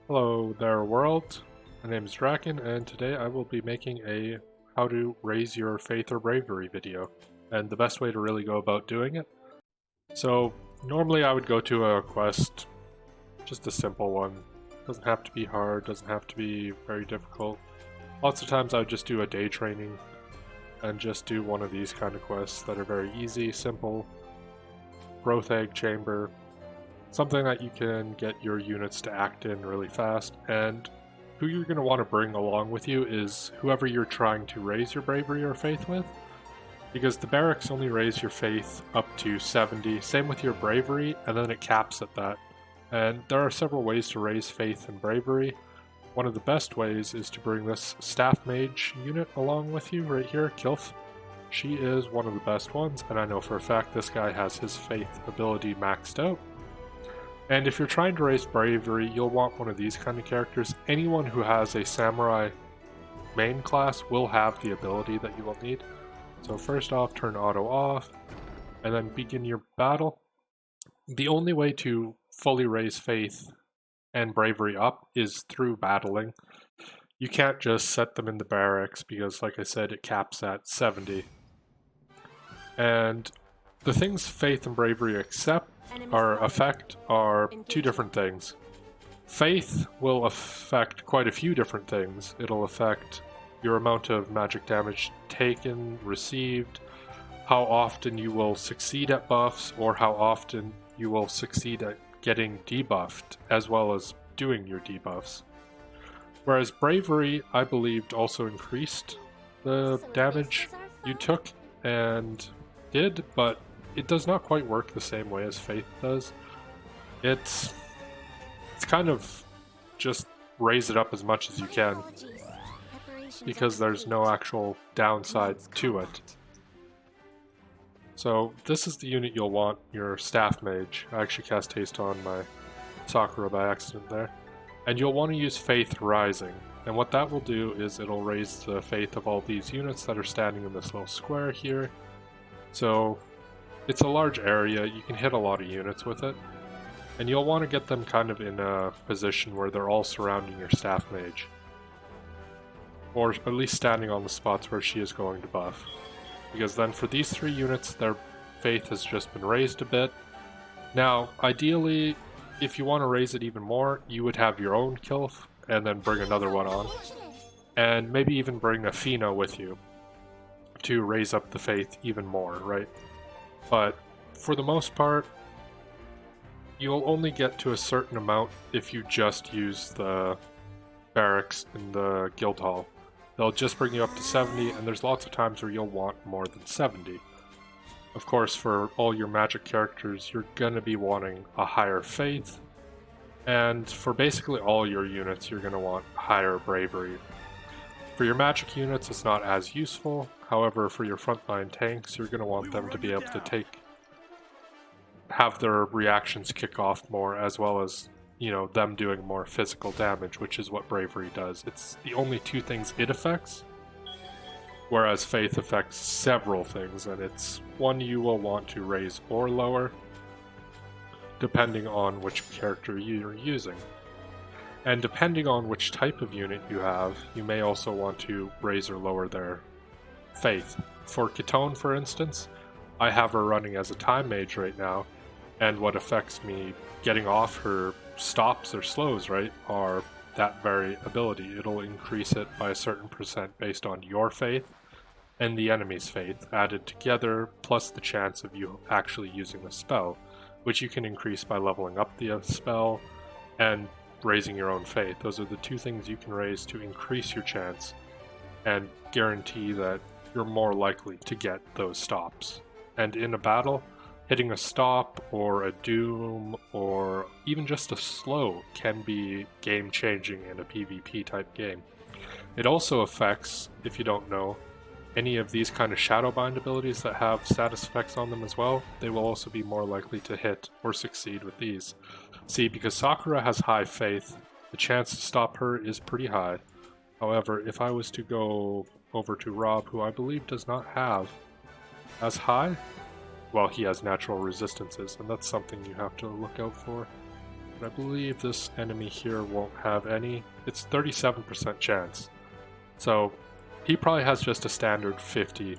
Hello there world, my name is Draken and today I will be making a how to raise your faith or bravery video and the best way to really go about doing it. So normally I would go to a quest, just a simple one, doesn't have to be hard, doesn't have to be very difficult. Lots of times I would just do a day training and just do one of these kind of quests that are very easy, simple, growth egg chamber, something that you can get your units to act in really fast, and who you're going to want to bring along with you is whoever you're trying to raise your bravery or faith with, because the barracks only raise your faith up to 70, same with your bravery, and then it caps at that. And there are several ways to raise faith and bravery. One of the best ways is to bring this staff mage unit along with you right here, Kilf. She is one of the best ones, and I know for a fact this guy has his faith ability maxed out. And if you're trying to raise bravery, you'll want one of these kind of characters. Anyone who has a samurai main class will have the ability that you will need. So first off, turn auto off, and then begin your battle. The only way to fully raise faith and bravery up is through battling. You can't just set them in the barracks because, like I said, it caps at 70. And the things faith and bravery affect are two different things. Faith will affect quite a few different things. It'll affect your amount of magic damage taken, received, how often you will succeed at buffs, or how often you will succeed at getting debuffed, as well as doing your debuffs. Whereas bravery, I believed, also increased the damage you took and did, but it does not quite work the same way as faith does. It's kind of just raise it up as much as you can because there's no actual downside to it. So this is the unit you'll want, your staff mage. I actually cast haste on my Sakura by accident there. And you'll want to use Faith Rising. And what that will do is it'll raise the faith of all these units that are standing in this little square here. So it's a large area, you can hit a lot of units with it. And you'll want to get them kind of in a position where they're all surrounding your staff mage. Or at least standing on the spots where she is going to buff. Because then for these three units, their faith has just been raised a bit. Now, ideally, if you want to raise it even more, you would have your own Kilf, and then bring another one on. And maybe even bring a Fina with you to raise up the faith even more, right? But for the most part, you'll only get to a certain amount if you just use the barracks in the guild hall. They'll just bring you up to 70, and there's lots of times where you'll want more than 70. Of course, for all your magic characters, you're gonna be wanting a higher faith, and for basically all your units, you're gonna want higher bravery. For your magic units, it's not as useful. However, for your frontline tanks, you're gonna want them to be able to have their reactions kick off more, as well as, you know, them doing more physical damage, which is what bravery does. It's the only two things it affects, whereas faith affects several things, and it's one you will want to raise or lower, depending on which character you're using. And depending on which type of unit you have, you may also want to raise or lower their faith. For Kitone, for instance, I have her running as a time mage right now, and what affects me getting off her stops or slows, right, are that very ability. It'll increase it by a certain percent based on your faith and the enemy's faith added together, plus the chance of you actually using the spell, which you can increase by leveling up the spell and raising your own faith. Those are the two things you can raise to increase your chance and guarantee that you're more likely to get those stops. And in a battle, hitting a stop or a doom or even just a slow can be game-changing in a PvP type game. It also affects, if you don't know, any of these kind of Shadowbind abilities that have status effects on them as well. They will also be more likely to hit or succeed with these. See, because Sakura has high faith, the chance to stop her is pretty high. However, if I was to go over to Rob, who I believe does not have as high, well, he has natural resistances, and that's something you have to look out for. I believe this enemy here won't have any. It's 37% chance. So he probably has just a standard 50,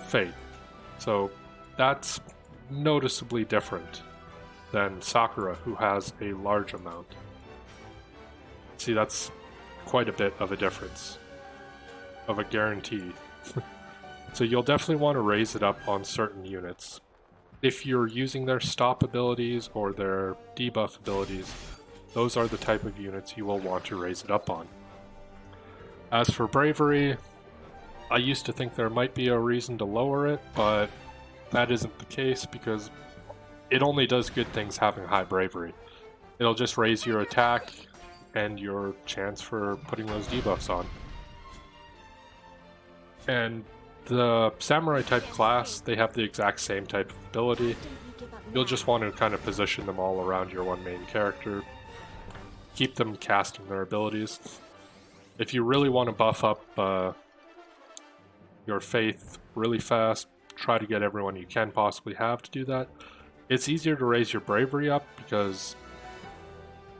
faith. So that's noticeably different than Sakura, who has a large amount. See, that's quite a bit of a difference, of a guarantee. So you'll definitely want to raise it up on certain units. If you're using their stop abilities or their debuff abilities, those are the type of units you will want to raise it up on. As for Bravery, I used to think there might be a reason to lower it, but that isn't the case because it only does good things having high Bravery. It'll just raise your attack and your chance for putting those debuffs on. And the Samurai type class, they have the exact same type of ability. You'll just want to kind of position them all around your one main character. Keep them casting their abilities. If you really want to buff up your faith really fast, try to get everyone you can possibly have to do that. It's easier to raise your bravery up because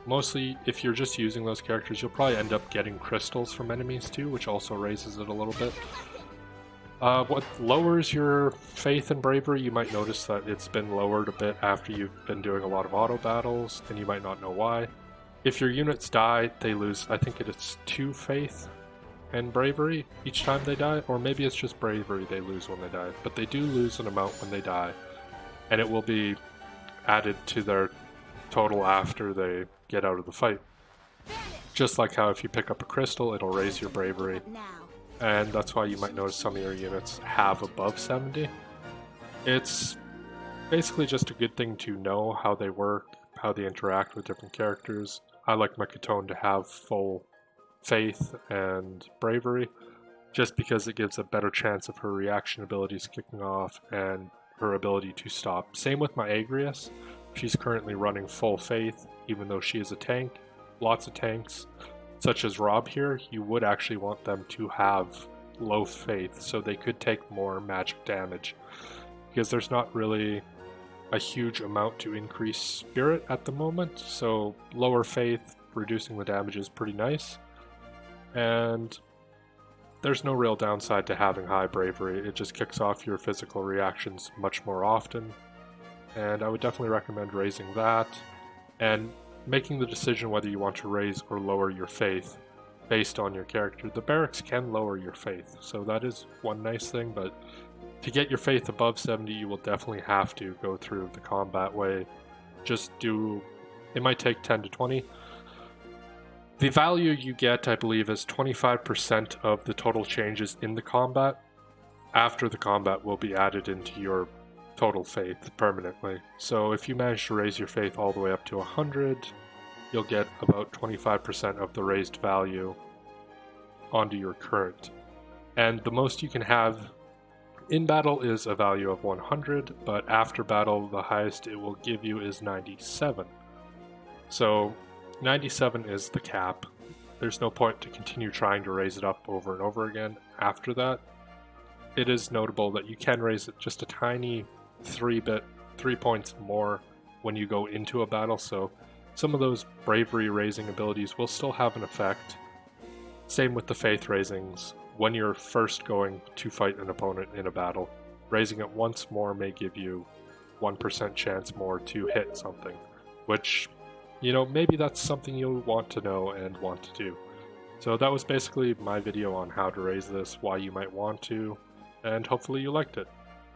mostly if you're just using those characters, you'll probably end up getting crystals from enemies too, which also raises it a little bit. What lowers your faith and bravery, you might notice that it's been lowered a bit after you've been doing a lot of auto battles, and you might not know why. If your units die, they lose, I think it's 2 faith and bravery each time they die, or maybe it's just bravery they lose when they die, but they do lose an amount when they die, and it will be added to their total after they get out of the fight. Just like how if you pick up a crystal, it'll raise your bravery. And that's why you might notice some of your units have above 70. It's basically just a good thing to know how they work, how they interact with different characters. I like my Katone to have full faith and bravery, just because it gives a better chance of her reaction abilities kicking off and her ability to stop. Same with my Agrias. She's currently running full faith, even though she is a tank. Lots of tanks, such as Rob here, you would actually want them to have low faith so they could take more magic damage, because there's not really a huge amount to increase spirit at the moment, so lower faith, reducing the damage is pretty nice. And there's no real downside to having high bravery, it just kicks off your physical reactions much more often, and I would definitely recommend raising that, and making the decision whether you want to raise or lower your faith based on your character. The barracks can lower your faith, so that is one nice thing, but to get your faith above 70, you will definitely have to go through the combat way. It might take 10 to 20. The value you get, I believe, is 25% of the total changes in the combat. After the combat will be added into your total faith permanently. So if you manage to raise your faith all the way up to 100, you'll get about 25% of the raised value onto your current. And the most you can have in battle is a value of 100, but after battle the highest it will give you is 97. So 97 is the cap. There's no point to continue trying to raise it up over and over again after that. It is notable that you can raise it just a tiny 3 points more when you go into a battle, so some of those bravery raising abilities will still have an effect. Same with the faith raisings. When you're first going to fight an opponent in a battle, raising it once more may give you 1% chance more to hit something, which, maybe that's something you'll want to know and want to do. So that was basically my video on how to raise this, why you might want to, and hopefully you liked it.